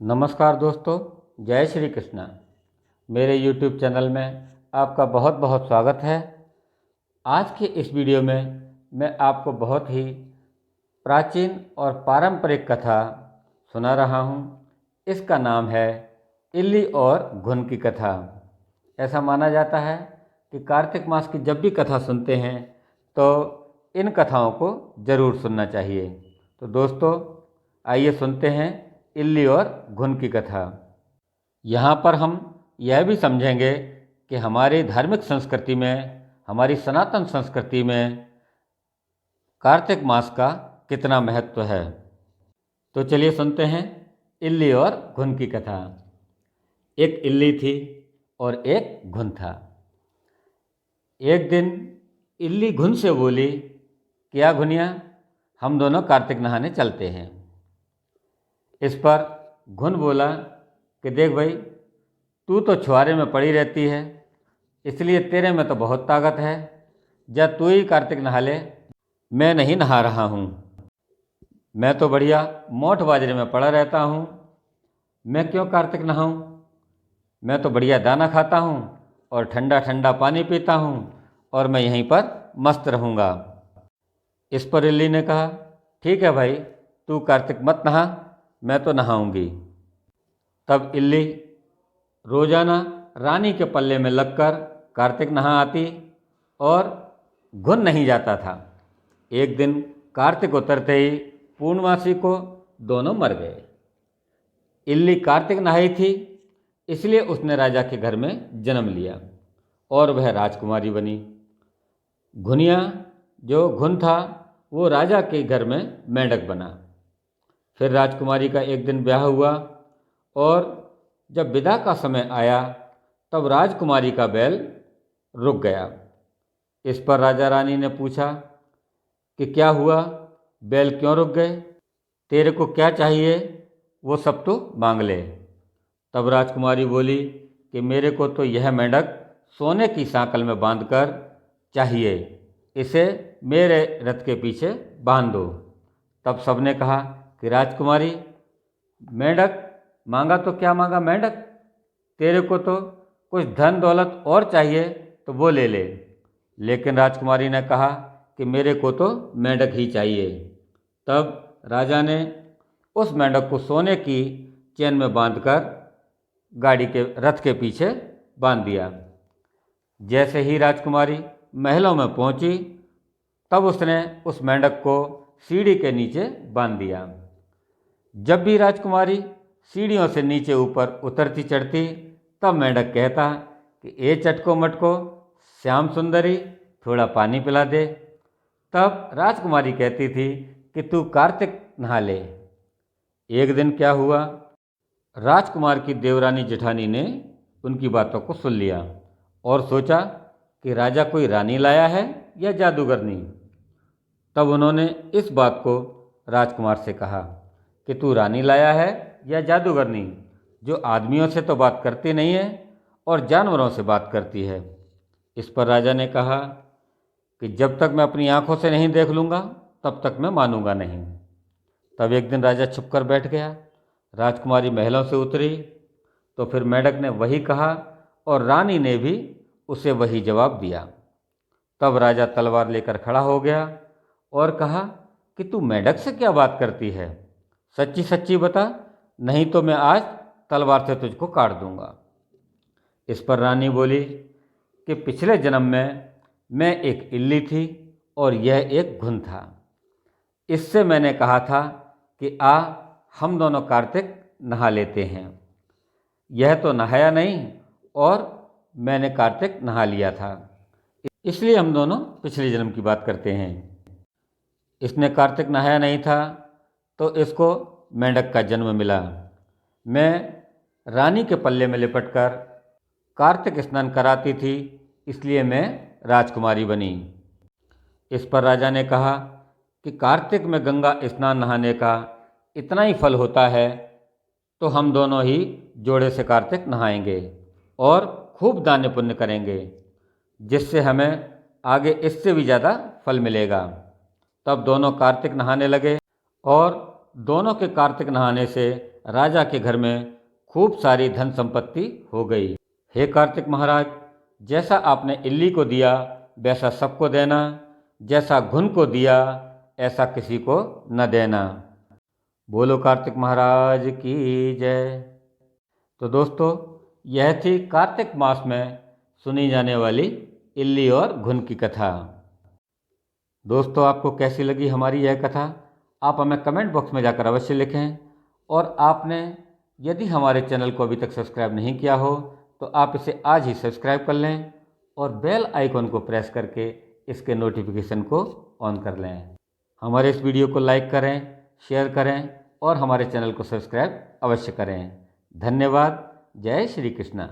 नमस्कार दोस्तों, जय श्री कृष्ण। मेरे YouTube चैनल में आपका बहुत बहुत स्वागत है। आज के इस वीडियो में मैं आपको बहुत ही प्राचीन और पारंपरिक कथा सुना रहा हूँ। इसका नाम है इल्ली और घुन की कथा। ऐसा माना जाता है कि कार्तिक मास की जब भी कथा सुनते हैं तो इन कथाओं को ज़रूर सुनना चाहिए। तो दोस्तों, आइए सुनते हैं इल्ली और घुन की कथा। यहाँ पर हम यह भी समझेंगे कि हमारी धार्मिक संस्कृति में, हमारी सनातन संस्कृति में कार्तिक मास का कितना महत्व है। तो चलिए सुनते हैं इल्ली और घुन की कथा। एक इल्ली थी और एक घुन था। एक दिन इल्ली घुन से बोली, क्या घुनिया, हम दोनों कार्तिक नहाने चलते हैं। इस पर घुन बोला कि देख भाई, तू तो छुआरे में पड़ी रहती है, इसलिए तेरे में तो बहुत ताकत है। जब तू ही कार्तिक नहा ले, मैं नहीं नहा रहा हूँ। मैं तो बढ़िया मोठ बाजरे में पड़ा रहता हूँ, मैं क्यों कार्तिक नहाऊँ। मैं तो बढ़िया दाना खाता हूँ और ठंडा ठंडा पानी पीता हूँ और मैं यहीं पर मस्त रहूँगा। इस पर इल्ली ने कहा, ठीक है भाई, तू कार्तिक मत नहा, मैं तो नहाऊंगी। तब इल्ली रोजाना रानी के पल्ले में लगकर कार्तिक नहा आती और घुन नहीं जाता था। एक दिन कार्तिक उतरते ही पूर्णमासी को दोनों मर गए। इल्ली कार्तिक नहाई थी, इसलिए उसने राजा के घर में जन्म लिया और वह राजकुमारी बनी। घुनिया जो घुन था वो राजा के घर में मेंढक बना। फिर राजकुमारी का एक दिन ब्याह हुआ और जब विदा का समय आया तब राजकुमारी का बैल रुक गया। इस पर राजा रानी ने पूछा कि क्या हुआ, बैल क्यों रुक गए, तेरे को क्या चाहिए, वो सब तो मांग ले। तब राजकुमारी बोली कि मेरे को तो यह मेंढक सोने की सांकल में बांधकर चाहिए, इसे मेरे रथ के पीछे बांध दो। तब सबने कहा कि राजकुमारी, मेंढक मांगा तो क्या मांगा मेंढक, तेरे को तो कुछ धन दौलत और चाहिए तो वो ले ले। लेकिन राजकुमारी ने कहा कि मेरे को तो मेंढक ही चाहिए। तब राजा ने उस मेंढक को सोने की चेन में बांधकर गाड़ी के रथ के पीछे बांध दिया। जैसे ही राजकुमारी महलों में पहुंची तब उसने उस मेंढक को सीढ़ी के नीचे बांध दिया। जब भी राजकुमारी सीढ़ियों से नीचे ऊपर उतरती चढ़ती तब मेंढक कहता कि ए चटको मटको श्याम सुंदरी, थोड़ा पानी पिला दे। तब राजकुमारी कहती थी कि तू कार्तिक नहा ले। एक दिन क्या हुआ, राजकुमार की देवरानी जेठानी ने उनकी बातों को सुन लिया और सोचा कि राजा कोई रानी लाया है या जादूगरनी। तब उन्होंने इस बात को राजकुमार से कहा कि तू रानी लाया है या जादूगरनी, जो आदमियों से तो बात करती नहीं है और जानवरों से बात करती है। इस पर राजा ने कहा कि जब तक मैं अपनी आंखों से नहीं देख लूँगा तब तक मैं मानूंगा नहीं। तब एक दिन राजा छुपकर बैठ गया। राजकुमारी महलों से उतरी तो फिर मेंढक ने वही कहा और रानी ने भी उसे वही जवाब दिया। तब राजा तलवार लेकर खड़ा हो गया और कहा कि तू मेंढक से क्या बात करती है, सच्ची सच्ची बता, नहीं तो मैं आज तलवार से तुझको काट दूंगा। इस पर रानी बोली कि पिछले जन्म में मैं एक इल्ली थी और यह एक घुन था। इससे मैंने कहा था कि आ, हम दोनों कार्तिक नहा लेते हैं। यह तो नहाया नहीं और मैंने कार्तिक नहा लिया था, इसलिए हम दोनों पिछले जन्म की बात करते हैं। इसने कार्तिक नहाया नहीं था तो इसको मेंढक का जन्म मिला। मैं रानी के पल्ले में लिपटकर कार्तिक स्नान कराती थी, इसलिए मैं राजकुमारी बनी। इस पर राजा ने कहा कि कार्तिक में गंगा स्नान नहाने का इतना ही फल होता है तो हम दोनों ही जोड़े से कार्तिक नहाएंगे और खूब दान पुण्य करेंगे, जिससे हमें आगे इससे भी ज़्यादा फल मिलेगा। तब दोनों कार्तिक नहाने लगे और दोनों के कार्तिक नहाने से राजा के घर में खूब सारी धन संपत्ति हो गई। हे कार्तिक महाराज, जैसा आपने इल्ली को दिया वैसा सबको देना, जैसा घुन को दिया ऐसा किसी को न देना। बोलो कार्तिक महाराज की जय। तो दोस्तों, यह थी कार्तिक मास में सुनी जाने वाली इल्ली और घुन की कथा। दोस्तों, आपको कैसी लगी हमारी यह कथा? आप हमें कमेंट बॉक्स में जाकर अवश्य लिखें। और आपने यदि हमारे चैनल को अभी तक सब्सक्राइब नहीं किया हो तो आप इसे आज ही सब्सक्राइब कर लें और बेल आइकन को प्रेस करके इसके नोटिफिकेशन को ऑन कर लें। हमारे इस वीडियो को लाइक करें, शेयर करें और हमारे चैनल को सब्सक्राइब अवश्य करें। धन्यवाद। जय श्री कृष्ण।